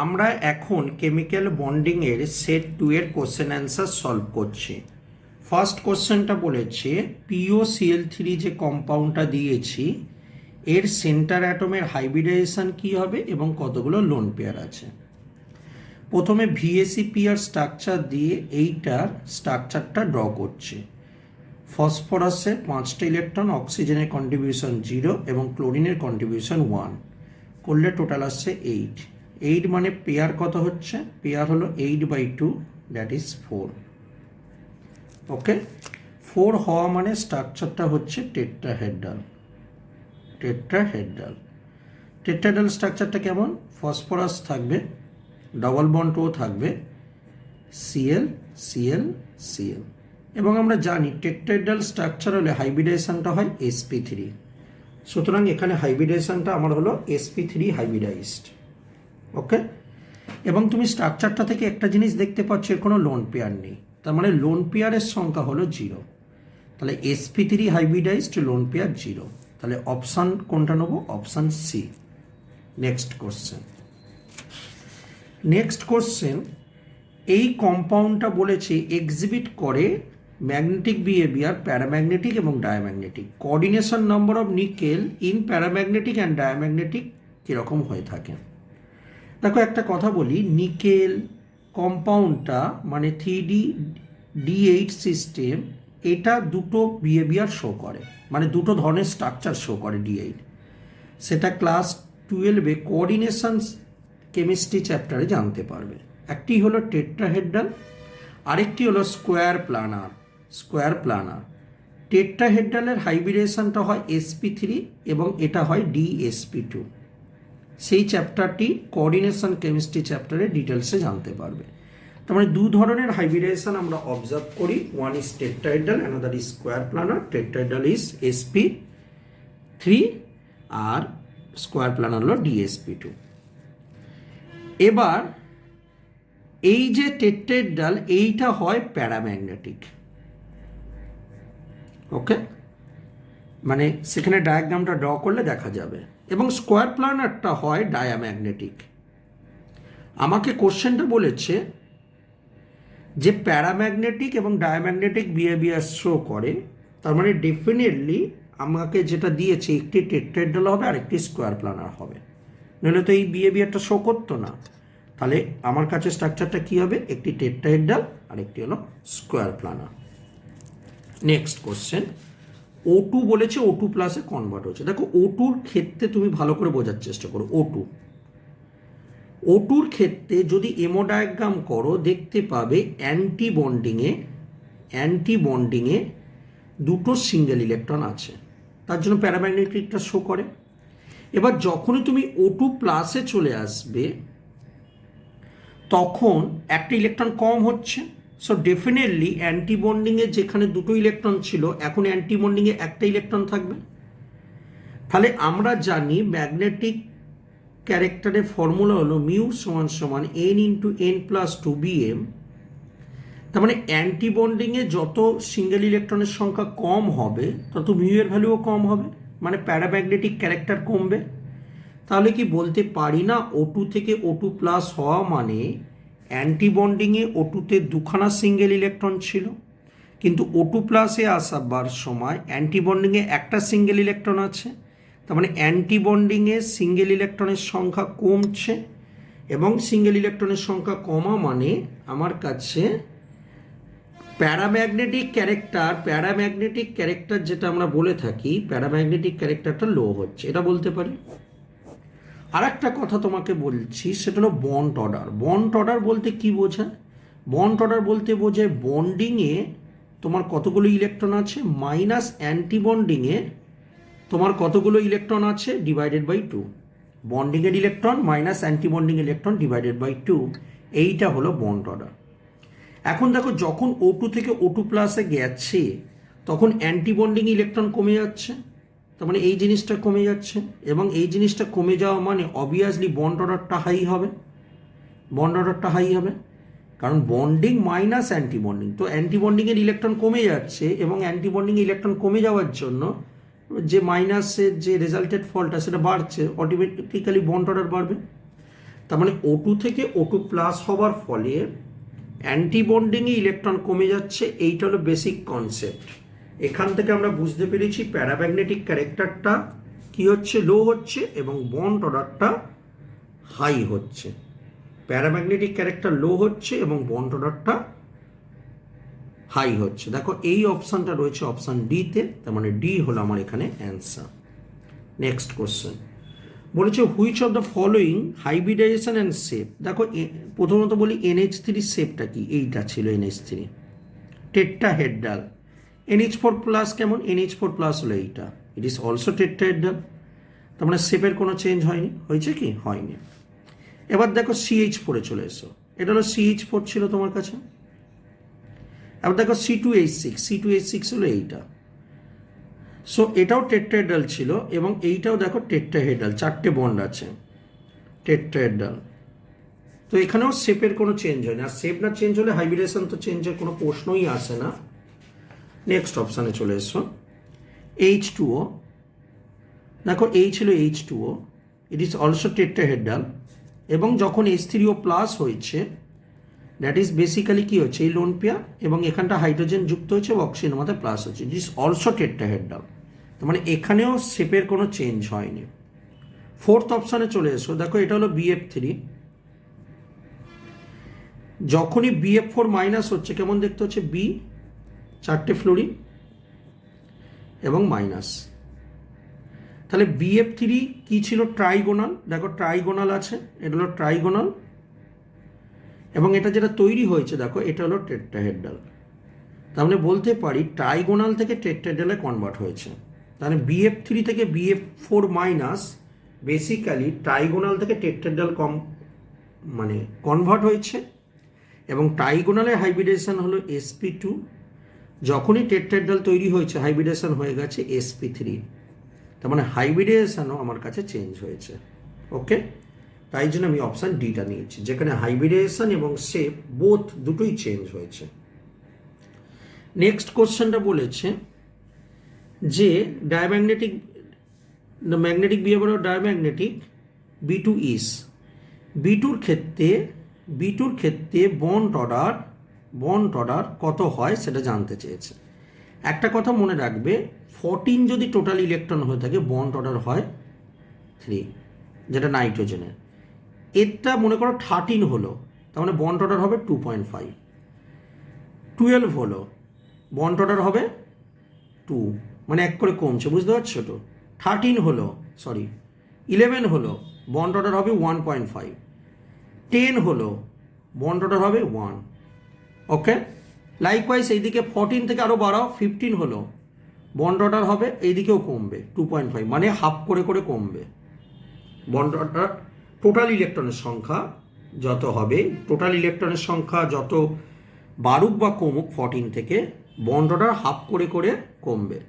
আমরা এখন chemical বন্ডিংয়ের set 2 এর কোশ্চেন অ্যান্সার সলভ করছি। ফার্স্ট কোশ্চেনটা বলেছে POCl3 যে কম্পাউন্ডটা দিয়েছি এর সেন্টার অ্যাটমের হাইব্রিডাইজেশন কী হবে এবং কতগুলো লোন পেয়ার আছে। প্রথমে VACPR স্ট্রাকচার দিয়ে এইটার স্ট্রাকচারটা ড্র করছে। ফসফরাসের 5টা ইলেকট্রন, অক্সিজেনের কন্ট্রিবিউশন 0 এবং ক্লোরিনের কন্ট্রিবিউশন 1 করলে টোটাল আসছে 8 মানে পেয়ার কত হচ্ছে? পেয়ার হলো 8/2, দ্যাট ইজ 4। ওকে, 4 হওয়া মানে স্ট্রাকচারটা হচ্ছে টেট্রাহেড্রাল। টেট্রাহেড্রাল স্ট্রাকচারটা কেমন? ফসফরাস থাকবে, ডবল বন্ড ও থাকবে, Cl এবং আমরা জানি টেট্রাহেড্রাল স্ট্রাকচার হলে হাইব্রিডাইজেশনটা হয় sp3। সুতরাং এখানে হাইব্রিডাইজেশনটা আমার হলো sp3 হাইব্রিডাইজড। ওকে, এবং তুমি স্ট্রাকচারটা থেকে একটা জিনিস দেখতে পাচ্ছ, এর কোনো লোন পেয়ার নেই, তার মানে লোন পেয়ারের সংখ্যা হলো 0। তাহলে sp3 হাইব্রিডাইজড, লোন পেয়ার 0। তাহলে অপশান কোনটা নেবো? Option C. নেক্সট কোশ্চেন, এই কম্পাউন্ডটা বলেছে এক্সিবিট করে ম্যাগনেটিক বিহেভিয়ার, প্যারাম্যাগনেটিক এবং diamagnetic. Coordination number of nickel in paramagnetic and diamagnetic কীরকম হয়ে থাকে। দেখো একটা কথা বলি, নিকেল কম্পাউন্ডটা মানে 3D-D8 সিস্টেম, এটা দুটো বিহেভিয়ার শো করে, মানে দুটো ধরনের স্ট্রাকচার শো করে D8। সেটা ক্লাস 12-এ কোঅর্ডিনেশন কেমিস্ট্রি চ্যাপ্টারে জানতে পারবে। একটি হলো টেট্রাহেড্রাল, আরেকটি হলো স্কোয়ার প্লানার। টেট্রাহেড্রালের হাইব্রিডেশনটা হয় sp3 এবং এটা হয় DsP2। সেই চ্যাপ্টারটি কোঅর্ডিনেশন কেমিস্ট্রি চ্যাপ্টারে ডিটেলসে জানতে পারবে। তার মানে দু ধরনের হাইব্রিডেশন আমরা অবজার্ভ করি, one is tetrahedral, another is square planar. Tetrahedral is sp3 আর স্কোয়ার প্লানার হলো DsP2। এবার এই যে টেট্রাহেড্রাল, এইটা হয় প্যারাম্যাগনেটিক। ওকে, মানে সেখানে ডায়াগ্রামটা ড্র করলে দেখা যাবে, এবং স্কোয়ার প্লানারটা হয় ডায়াম্যাগনেটিক। আমাকে কোশ্চেনটা বলেছে যে প্যারাম্যাগনেটিক এবং ডায়াম্যাগনেটিক বিহেভিয়ার শো করে, তার মানে ডেফিনেটলি আমাকে যেটা দিয়েছে একটি টেট্রাহেড্রাল হবে আর একটি স্কোয়ার প্লানার হবে, নইলে তো এই বিহেভিয়ারটা শো করতো না। তাহলে আমার কাছে স্ট্রাকচারটা কী হবে? একটি টেট্রাহেড্রাল আর একটি হলো square planer. Next question, O2 বলেছে O2 প্লাসে কনভার্ট হচ্ছে। দেখো O2-র ক্ষেত্রে তুমি ভালো করে বোঝার চেষ্টা করো। O2-র ক্ষেত্রে যদি এমো ডায়াগ্রাম করো দেখতে পাবে অ্যান্টি বন্ডিংয়ে দুটো সিঙ্গেল ইলেকট্রন আছে, তার জন্য প্যারাম্যাগনেটিকটা শো করে। এবার যখনই তুমি O2 প্লাসে চলে আসবে তখন একটা ইলেকট্রন কম হচ্ছে। সো ডেফিনেটলি অ্যান্টি বন্ডিংয়ে যেখানে দুটো ইলেকট্রন ছিল, এখন অ্যান্টি বন্ডিংয়ে একটা ইলেকট্রন থাকবে। তাহলে আমরা জানি ম্যাগনেটিক ক্যারেক্টারের ফর্মুলা হলো মিউ সমান সমান n×n+2bm। তার মানে অ্যান্টি বন্ডিংয়ে যত সিঙ্গেল ইলেকট্রনের সংখ্যা কম হবে তত মিউ এর ভ্যালুও কম হবে, মানে প্যারাম্যাগনেটিক ক্যারেক্টার কমবে। তাহলে কি বলতে পারি না O2 থেকে O2 প্লাস হওয়া মানে অ্যান্টি বন্ডিংয়ে O2-তে দুখানা সিঙ্গেল ইলেকট্রন ছিল, কিন্তু O2 প্লাসে আসাবার সময় অ্যান্টি বন্ডিংয়ে একটা সিঙ্গেল ইলেকট্রন আছে। তার মানে অ্যান্টি বন্ডিংয়ে সিঙ্গেল ইলেকট্রনের সংখ্যা কমছে, এবং সিঙ্গেল ইলেকট্রনের সংখ্যা কমা মানে আমার কাছে প্যারাম্যাগনেটিক ক্যারেক্টার যেটা আমরা বলে থাকি, প্যারাম্যাগনেটিক ক্যারেক্টারটা লো হচ্ছে, এটা বলতে পারি। আর একটা কথা তোমাকে বলছি, সেটা হলো বন্ড অর্ডার বলতে কি বোঝায়? বন্ড অর্ডার বলতে বোঝায় বন্ডিংয়ে তোমার কতগুলো ইলেকট্রন আছে মাইনাস অ্যান্টি বন্ডিংয়ে তোমার কতগুলো ইলেকট্রন আছে ডিভাইডেড বাই 2। বন্ডিংয়ের electron minus anti bonding electron divided by 2, এইটা হলো বন্ড অর্ডার। এখন দেখো যখন O2 থেকে O2 প্লাসে গেছে তখন অ্যান্টি বন্ডিং ইলেকট্রন কমে যাচ্ছে, তার মানে এই জিনিসটা কমে যাচ্ছে, এবং এই জিনিসটা কমে যাওয়া মানে অবভিয়াসলি বন্ড অর্ডারটা হাই হবে, কারণ বন্ডিং মাইনাস অ্যান্টি বন্ডিং, তো অ্যান্টি বন্ডিংয়ের ইলেকট্রন কমে যাচ্ছে, এবং অ্যান্টি বন্ডিং ইলেকট্রন কমে যাওয়ার জন্য যে মাইনাসের যে রেজাল্টেড ফলটা সেটা বাড়ছে, অটোমেটিক্যালি বন্ড অর্ডার বাড়বে। তার মানে O2 থেকে O2 প্লাস হওয়ার ফলে অ্যান্টিবন্ডিংয়ে ইলেকট্রন কমে যাচ্ছে, এইটা হলো বেসিক কনসেপ্ট। এখান থেকে আমরা বুঝতে পেরেছি প্যারাম্যাগনেটিক ক্যারেক্টারটা কি হচ্ছে, লো হচ্ছে এবং বন্ড অর্ডারটা হাই হচ্ছে। প্যারাম্যাগনেটিক ক্যারেক্টার লো হচ্ছে এবং বন্ড অর্ডারটা হাই হচ্ছে। দেখো এই অপশানটা রয়েছে অপশান ডিতে, তার মানে ডি হলো আমার এখানে অ্যান্সার। নেক্সট কোশ্চেন বলেছে which of the following hybridization and shape. দেখো প্রথমত বলি NH3 শেপটা কি, এইটা ছিল NH3 টেট্রাহেড্রাল। NH4 প্লাস কেমন, NH4 প্লাস হলো এইটা, ইট ইজ অলসো টেট্রাহেড্রাল। তার মানে শেপের কোনো চেঞ্জ হয়নি, হয়েছে কি, হয়নি। এবার দেখো CH4 চলে এসো, এটা হলো CH4 ছিল তোমার কাছে। এবার দেখো C2H6 হলো এইটা। সো এটাও টেট্রাহেড্রাল ছিল এবং এইটাও দেখো টেট্রাহেড্রাল, 4টে বন্ড আছে, টেট্রাহেড্রাল। তো এখানেও শেপের কোনো চেঞ্জ হয় না, আর শেপ না চেঞ্জ হলে হাইব্রিডেশন তো চেঞ্জের কোনো প্রশ্নই আসে না। নেক্সট অপশানে চলে এসো, H2O। দেখো এই ছিল H2O, it is also tetrahedral এবং যখন H3O প্লাস হয়েছে দ্যাট ইজ বেসিক্যালি কী হচ্ছে, এই লোন পেয়ার এবং এখানটা হাইড্রোজেন যুক্ত হচ্ছে এবং অক্সিজেন মধ্যে প্লাস হচ্ছে, ইট ইজ অলসো টেট্রাহেড্রাল। তার মানে এখানেও শেপের কোনো চেঞ্জ হয়নি। ফোর্থ অপশানে চলে এসো, দেখো এটা হলো BF3, যখনই BF4 মাইনাস হচ্ছে কেমন দেখতে হচ্ছে, B 4টে ফ্লোরিন এবং মাইনাস। তাহলে BF3 কি ছিল, ট্রাইগোনাল। দেখো ট্রাইগোনাল আছে, এটা হলো ট্রাইগোনাল এবং এটা যেটা তৈরি হয়েছে দেখো এটা হলো টেট্রাহেড্রাল। তার মানে বলতে পারি ট্রাইগোনাল থেকে টেট্রাহেড্রালে কনভার্ট হয়েছে। তাহলে BF3 থেকে BF4 মাইনাস বেসিক্যালি ট্রাইগোনাল থেকে টেট্রাহেড্রাল মানে কনভার্ট হয়েছে এবং ট্রাইগোনালের হাইব্রিডেশন হলো sp2, যখনই টেট্রাহেড্রাল তৈরি হয়েছে হাইব্রিডেশন হয়ে গেছে sp3। তার মানে হাইব্রিডেশনও আমার কাছে চেঞ্জ হয়েছে। ওকে, তাই জন্য আমি অপশান ডিটা নিয়েছি, যেখানে হাইব্রিডেশন এবং শেপ বোথ দুটোই চেঞ্জ হয়েছে। নেক্সট কোশ্চেনটা বলেছে যে diamagnetic magnetic behaviour of diamagnetic B2 is, B2-র ক্ষেত্রে বন্ড অর্ডার কত হয় সেটা জানতে চেয়েছে। একটা কথা মনে রাখবে, 14 যদি টোটাল ইলেকট্রন হয়ে থাকে বন্ড অর্ডার হয় 3, যেটা নাইট্রোজেনের। এরটা মনে করো 13 হলো, তার মানে বন্ড অর্ডার হবে 2.5। 12 হলো, বন্ড অর্ডার হবে 2, মানে এক করে কমছে, বুঝতে পারছো তো। 11 হলো, বন্ড অর্ডার হবে 1.5। 10 হলো, বন্ড অর্ডার হবে 1। ওকে, লাইকওয়াইজ এইদিকে 14 থেকে আরও বাড়াও, 15 হলো, বন্ড অর্ডার হবে এইদিকেও কমবে 2.5, মানে হাফ করে করে কমবে বন্ড অর্ডার। টোটাল ইলেকট্রনের সংখ্যা যত হবে, টোটাল ইলেকট্রনের সংখ্যা যত বাড়ুক বা কমুক 14 থেকে, বন্ড অর্ডার হাফ করে করে কমবে।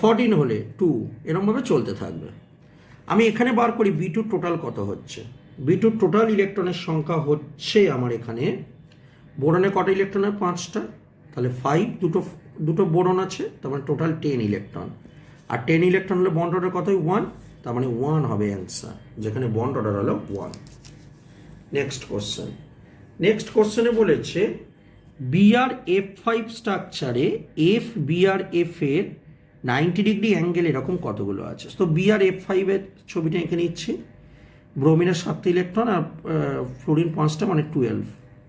14 হলে 2, এরকমভাবে চলতে থাকবে। আমি এখানে বার করি B2 টোটাল কত হচ্ছে। B2 টোটাল ইলেকট্রনের সংখ্যা হচ্ছে আমার এখানে, বোরনে কটা ইলেকট্রনের 5টা, তাহলে 5, দুটো বোরন আছে, তার মানে টোটাল 10 ইলেকট্রন। আর 10 ইলেকট্রন হলে বন্ড অর্ডার কতই 1, তার মানে 1 হবে অ্যান্সার, যেখানে বন্ড অর্ডার হলো 1। নেক্সট কোশ্চেনে বলেছে BrF5 স্ট্রাকচারে FBrF এর 90 ডিগ্রি অ্যাঙ্গেল এরকম কতগুলো আছে। তো BrF5 এর ছবিটা এখানে নিচ্ছি, ব্রোমিনের 7টা ইলেকট্রন আর ফ্লোরিন 5টা, মানে 12,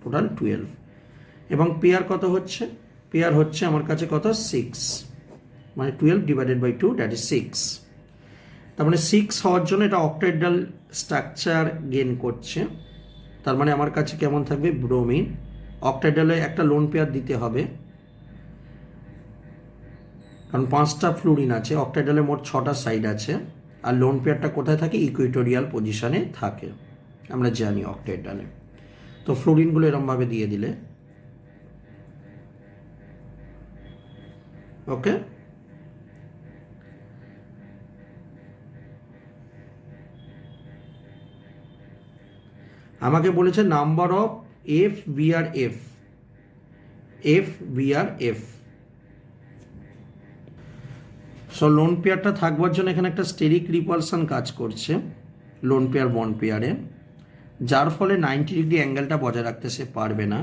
টোটাল 12। এবং পেয়ার কত হচ্ছে, পেয়ার হচ্ছে আমার কাছে কত, 6, মানে 12 ডিভাইডেড বাই 2, দ্যাট ইজ 6। তার মানে 6 হওয়ার জন্য এটা অক্টাহেড্রাল স্ট্রাকচার গেন করছে। তার মানে আমার কাছে কেমন থাকবে, ব্রোমিন। অক্টাহেড্রালে একটা লোন পেয়ার দিতে হবে, কারণ 5টা ফ্লোরিন আছে, অক্টাহেড্রালে মোট 6টা সাইড আছে, আর লোন পেয়ারটা কোথায় থাকে, ইকুইটোরিয়াল পজিশনে থাকে, আমরা জানি অক্টাহেড্রালে। তো ফ্লোরিনগুলো এরমভাবে দিয়ে দিলে, ওকে। আমাকে বলেছে number of FBrF। So loan পেয়ারটা থাকবার জন্য এখানে একটা স্টেরিক রিপালশন কাজ করছে লোন পেয়ার বন্ড পেয়ারে। যার ফলে 90 ডিগ্রি অ্যাঙ্গেলটা বজায় রাখতে সে পারবে না,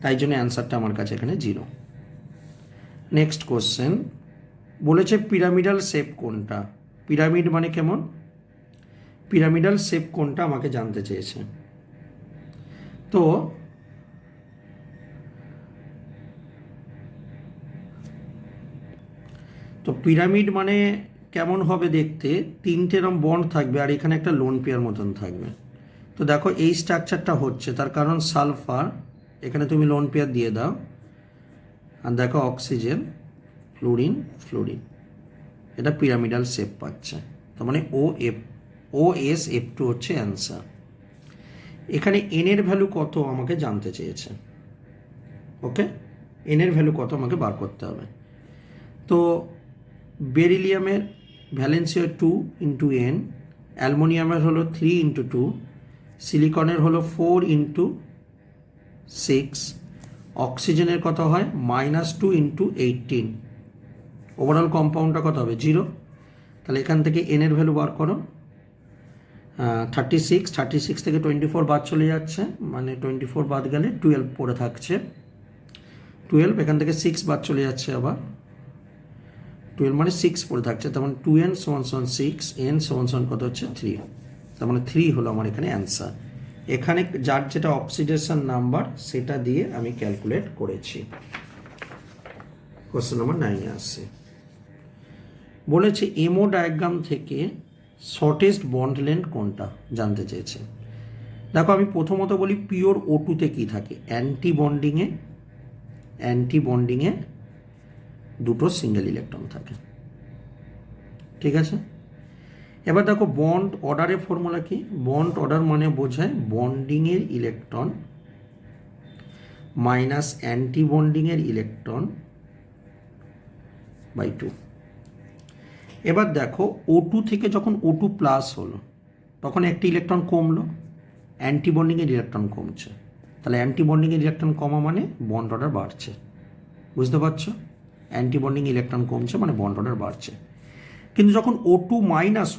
তাই জন্য অ্যান্সারটা আমার কাছে এখানে 0। নেক্সট কোশ্চেন বলেছে পিরামিডাল শেপ কোনটা? পিরামিড মানে কেমন? পিরামিডাল শেপ কোনটা আমাকে জানতে চেয়েছে। তো পিরামিড মানে কেমন হবে দেখতে? তিনটে এরকম বন্ড থাকবে আর এখানে একটা লোন পেয়ার মতন থাকবে। তো দেখো এই স্ট্রাকচারটা হচ্ছে, তার কারণ সালফার, এখানে তুমি লোন পেয়ার দিয়ে দাও, আর দেখো অক্সিজেন, ফ্লুরিন, ফ্লুরিন, এটা পিরামিডাল শেপ পাচ্ছে। তার মানে OSF2 হচ্ছে অ্যান্সার। এখানে এন এর ভ্যালু কত আমাকে জানতে চেয়েছে। ওকে, এন এর ভ্যালু কত আমাকে বার করতে হবে। তো বেরিলিয়ামের ভ্যালেন্সি 2 × n, অ্যালমোনিয়ামের হলো 3 × 2, সিলিকনের হলো 4 × 6, অক্সিজেনের কত হয় -2 × 18। ওভারঅল কম্পাউন্ডটা কত হবে 0। তাহলে এখান থেকে এন এর ভ্যালু বার করো। 36 থেকে 24 বাদ চলে যাচ্ছে, মানে 24 বাদ গেলে 12 পড়ে থাকছে। 12 এখান থেকে 6 বাদ চলে যাচ্ছে, আবার 12 মানে 6 পড়ে থাকছে, তার মানে 2n = 6, n = কত হচ্ছে 3। তার মানে 3 হলো আমার এখানে অ্যান্সার। এখানে যার যেটা অক্সিডেশন নাম্বার সেটা দিয়ে আমি ক্যালকুলেট করেছি। কোশ্চেন নাম্বার 9 আসছে, বলেছে এমও ডায়াগ্রাম থেকে শর্টেস্ট বন্ড লেন্থ কোনটা জানতে চেয়েছে। দেখো আমি প্রথমত বলি পিওর O2-তে কী থাকে? অ্যান্টি বন্ডিংয়ে দুটো সিঙ্গেল ইলেকট্রন থাকে, ঠিক আছে। এবার দেখো বন্ড অর্ডারের ফর্মুলা কি? বন্ড অর্ডার মানে বোঝায় বন্ডিংয়ের ইলেকট্রন মাইনাস অ্যান্টি বন্ডিংয়ের ইলেকট্রন বাই 2। এবার দেখো O2 থেকে যখন O2+ হলো তখন একটি ইলেকট্রন কমলো, অ্যান্টি বন্ডিংয়ের ইলেকট্রন কমছে। তাহলে অ্যান্টি বন্ডিংয়ের ইলেকট্রন কমা মানে বন্ড অর্ডার বাড়ছে, বুঝতে পারছো? অ্যান্টি বন্ডিং ইলেকট্রন কমছে মানে বন্ড অর্ডার বাড়ছে। কিন্তু যখন O2-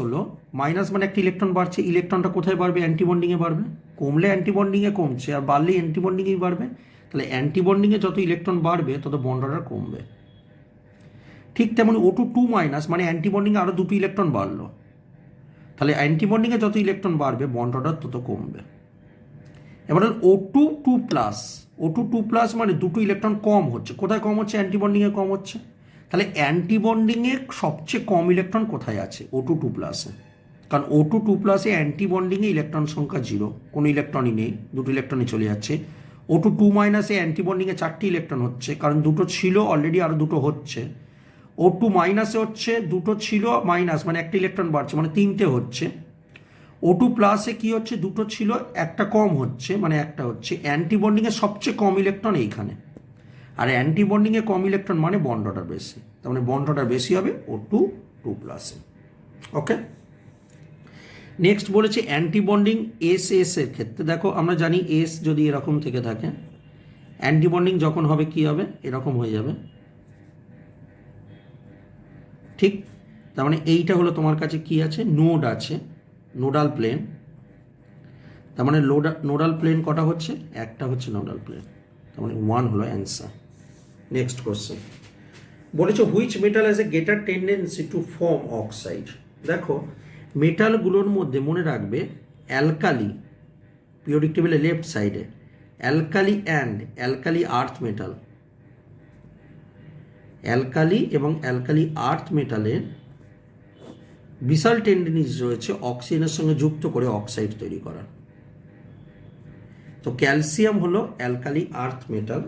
হলো, মাইনাস মানে একটা ইলেকট্রন বাড়ছে, ইলেকট্রনটা কোথায় বাড়বে? অ্যান্টি বন্ডিংয়ে বাড়বে। কমলে অ্যান্টি বন্ডিংয়ে কমছে, আর বাড়লে অ্যান্টি বন্ডিংয়েই বাড়বে। তাহলে অ্যান্টি বন্ডিংয়ে যত ইলেকট্রন বাড়বে তত বন্ড অর্ডার কমবে। ঠিক তেমনি O2- মানে অ্যান্টি বন্ডিংয়ে আরও দুটো ইলেকট্রন বাড়লো, তাহলে অ্যান্টি বন্ডিংয়ে যত ইলেকট্রন বাড়বে বন্ড অর্ডার তত কমবে। এবার O2+ মানে দুটো ইলেকট্রন কম হচ্ছে, কোথায় কম হচ্ছে? অ্যান্টি বন্ডিংয়ে কম হচ্ছে। তাহলে অ্যান্টি বন্ডিংয়ে সবচেয়ে কম ইলেকট্রন কোথায় আছে? O2+-এ, কারণ O2+ অ্যান্টি বন্ডিংয়ে ইলেকট্রন সংখ্যা 0, কোনো ইলেকট্রনই নেই, দুটো ইলেকট্রনই চলে যাচ্ছে। O2- অ্যান্টি বন্ডিংয়ে 4টি ইলেকট্রন হচ্ছে, কারণ দুটো ছিল অলরেডি, আরও দুটো হচ্ছে। O2- হচ্ছে দুটো ছিল মাইনাস মানে একটা ইলেকট্রন বাড়ছে, মানে 3টে হচ্ছে। O2+-এ কী হচ্ছে? দুটো ছিল, একটা কম হচ্ছে মানে একটা হচ্ছে। অ্যান্টি বন্ডিংয়ে সবচেয়ে কম ইলেকট্রন এইখানে, আর অ্যান্টি বন্ডিংয়ে কম ইলেকট্রন মানে বন্ড অর্ডার বেশি, তার মানে বন্ড অর্ডার বেশি হবে O2+-এ। ওকে, নেক্সট বলেছে অ্যান্টি বন্ডিং এর ক্ষেত্রে। দেখো আমরা জানি এস যদি এরকম থেকে থাকে, অ্যান্টি বন্ডিং যখন হবে কি হবে? এরকম হয়ে যাবে, ঠিক। তার মানে এইটা হলো তোমার কাছে কি আছে? নোড আছে, নোডাল প্লেন। তার মানে নোডাল প্লেন কটা হচ্ছে? একটা হচ্ছে নোডাল প্লেন, তার মানে 1 হলো অ্যান্সার। নেক্সট কোশ্চেন বলেছে which metal has a greater tendency to form oxide. দেখো মেটালগুলোর মধ্যে মনে রাখবে অ্যালকালি, পিরিয়ডিক টেবিলের লেফট সাইডে অ্যালকালি আর্থ মেটাল, অ্যালকালি এবং অ্যালকালি আর্থ মেটালের বিশাল টেন্ডেন্সি রয়েছে অক্সিজেনের সঙ্গে যুক্ত করে অক্সাইড তৈরি করার। তো ক্যালসিয়াম হলো অ্যালকালি আর্থ মেটাল,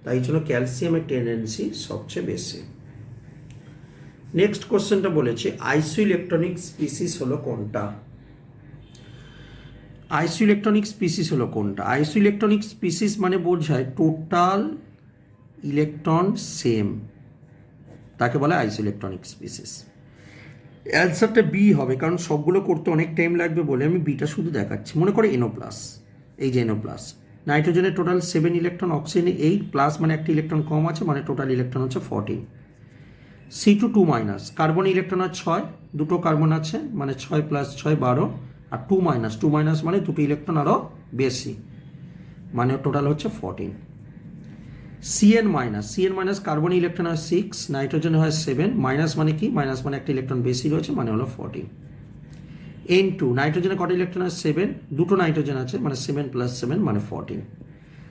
তাই জন্য ক্যালসিয়ামের টেন্ডেন্সি সবচেয়ে বেশি। নেক্সট কোশ্চেনটা বলেছে আইসোইলেকট্রনিক স্পিসিস হলো কোনটা? আইসোইলেকট্রনিক স্পিসিস মানে বোঝায় টোটাল ইলেকট্রন সেম, তাকে বলে আইসোইলেকট্রনিক স্পিসিস। অ্যান্সারটা বি হবে, কারণ সবগুলো করতে অনেক টাইম লাগবে বলে আমি বিটা শুধু দেখাচ্ছি। মনে করে NO+, এই যে NO+, নাইট্রোজেনের টোটাল 7 ইলেকট্রন, অক্সিজেনে 8+, মানে একটা ইলেকট্রন কম আছে, মানে টোটাল ইলেকট্রন হচ্ছে 14। C2- কার্বন ইলেকট্রন আছে 6, দুটো কার্বন আছে, মানে 6 + 6 12, আর টু মাইনাস মানে দুটো ইলেকট্রন আরও বেশি, মানে টোটাল হচ্ছে 14। সিএন মাইনাস কার্বন ইলেকট্রন হয় 6, নাইট্রোজেন হয় 7, মাইনাস মানে কি, মাইনাস মানে একটা ইলেকট্রন বেশি রয়েছে মানে হলো 14। N2 নাইট্রোজেনে কত ইলেকট্রন আছে 7, দুটো নাইট্রোজেন আছে মানে 7 + 7 মানে 14।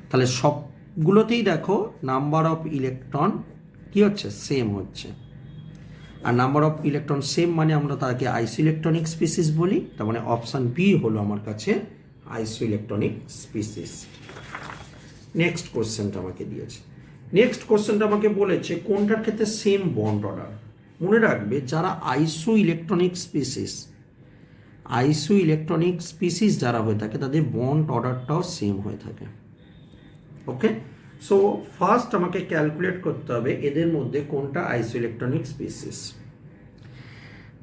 তাহলে সবগুলোতেই দেখো নাম্বার অফ ইলেকট্রন কি হচ্ছে, সেম হচ্ছে। আর নাম্বার অফ ইলেকট্রন সেম মানে আমরা তাকে আইসো ইলেকট্রনিক স্পিসিস বলি। তার মানে অপশান বি হলো আমার কাছে আইসো ইলেকট্রনিক স্পিসিস। নেক্সট কোশ্চেনটা আমাকে দিয়েছে, নেক্সট কোশ্চেনটা আমাকে বলেছে কোনটার ক্ষেত্রে সেম বন্ড অর্ডার। মনে রাখবে যারা আইসো ইলেকট্রনিক স্পিসিস যারা হয়ে থাকে তাদের বন্ড অর্ডারটাও সেম হয়ে থাকে। ওকে, সো ফার্স্ট আমাকে ক্যালকুলেট করতে হবে এদের মধ্যে কোনটা আইসো ইলেকট্রনিক স্পিসিস।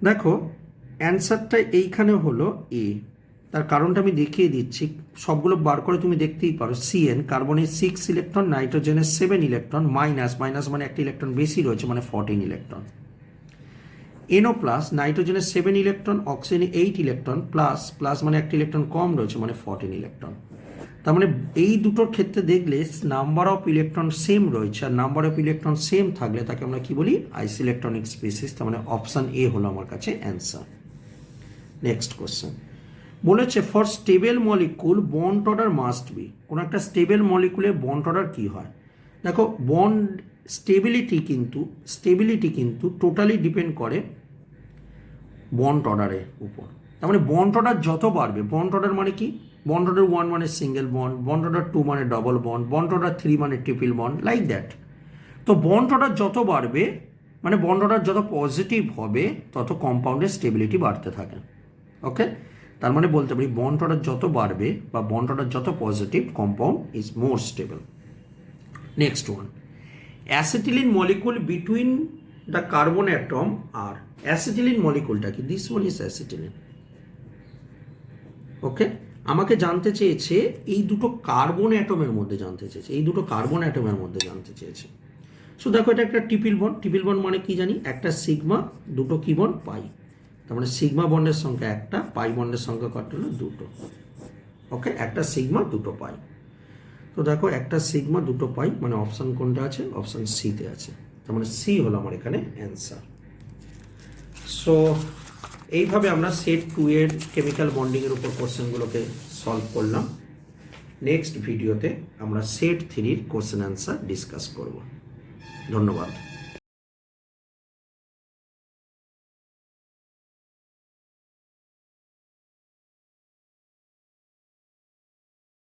দেখো অ্যান্সারটা এইখানে হলো এ, তার কারণটা আমি দেখিয়ে দিচ্ছি, সবগুলো বার করে তুমি দেখতেই পারো। সিএন কার্বনের 6 ইলেকট্রন, নাইট্রোজেনের 7 ইলেকট্রন, মাইনাস মানে একটা ইলেকট্রন বেশি রয়েছে মানে 14 ইলেকট্রন। NO প্লাস নাইট্রোজেনের 7 ইলেকট্রন, অক্সিজেনের 8 ইলেকট্রন, প্লাস মানে একটা ইলেকট্রন কম রয়েছে মানে 14 ইলেকট্রন। তার মানে এই দুটোর ক্ষেত্রে দেখলে নাম্বার অফ ইলেকট্রন সেম রয়েছে, আর নাম্বার অফ ইলেকট্রন সেম থাকলে তাকে আমরা কি বলি, আইসো ইলেকট্রনিক স্পিসিস। তার মানে অপশান এ হলো আমার কাছে অ্যান্সার। নেক্সট কোশ্চেন বলেছে for stable molecule bond order must be. কোনো একটা স্টেবল মলিকুলের বন্ড অর্ডার কী হয়, দেখো বন্ড স্টেবিলিটি কিন্তু টোটালি ডিপেন্ড করে বন্ড অর্ডারের উপর। তার মানে বন্ড অর্ডার যত বাড়বে, বন্ড অর্ডার মানে কি, বন্ড অর্ডার 1 মানে সিঙ্গেল বন্ড, বন্ড অর্ডার 2 মানে ডবল বন্ড, বন্ড অর্ডার 3 মানে ট্রিপল বন্ড, লাইক দ্যাট। তো বন্ড অর্ডার যত বাড়বে মানে বন্ড অর্ডার যত পজিটিভ হবে তত কম্পাউন্ডের স্টেবিলিটি বাড়তে থাকে। ওকে, তার মানে বলতে পারি বন্ড অর্ডার যত বাড়বে বা বন্ড অর্ডার যত positive, compound is more stable. Next one, acetylene molecule between the carbon atom আর অ্যাসিটিলিন মলিকুলটা কি, this one is acetylene. Okay, আমাকে জানতে চেয়েছে এই দুটো কার্বন অ্যাটমের মধ্যে জানতে চেয়েছে। সো দেখো এটা একটা ট্রিপল বন্ড মানে কি জানি, একটা সিগমা, দুটো কি বন্ড পাই। তার মানে সিগমা বন্ডের সংখ্যা একটা, পাই বন্ডের সংখ্যা কত হলো, দুটো। ওকে, একটা সিগমা দুটো পাই। তো দেখো একটা সিগমা দুটো পাই মানে অপশান কোনটা আছে, অপশান সিতে আছে। তার মানে সি হলো আমার এখানে অ্যান্সার। সো এইভাবে আমরা সেট 2 এর কেমিক্যাল বন্ডিংয়ের উপর কোশ্চেনগুলোকে সলভ করলাম। নেক্সট ভিডিওতে আমরা সেট 3 কোশ্চেন অ্যান্সার ডিসকাস করব। ধন্যবাদ।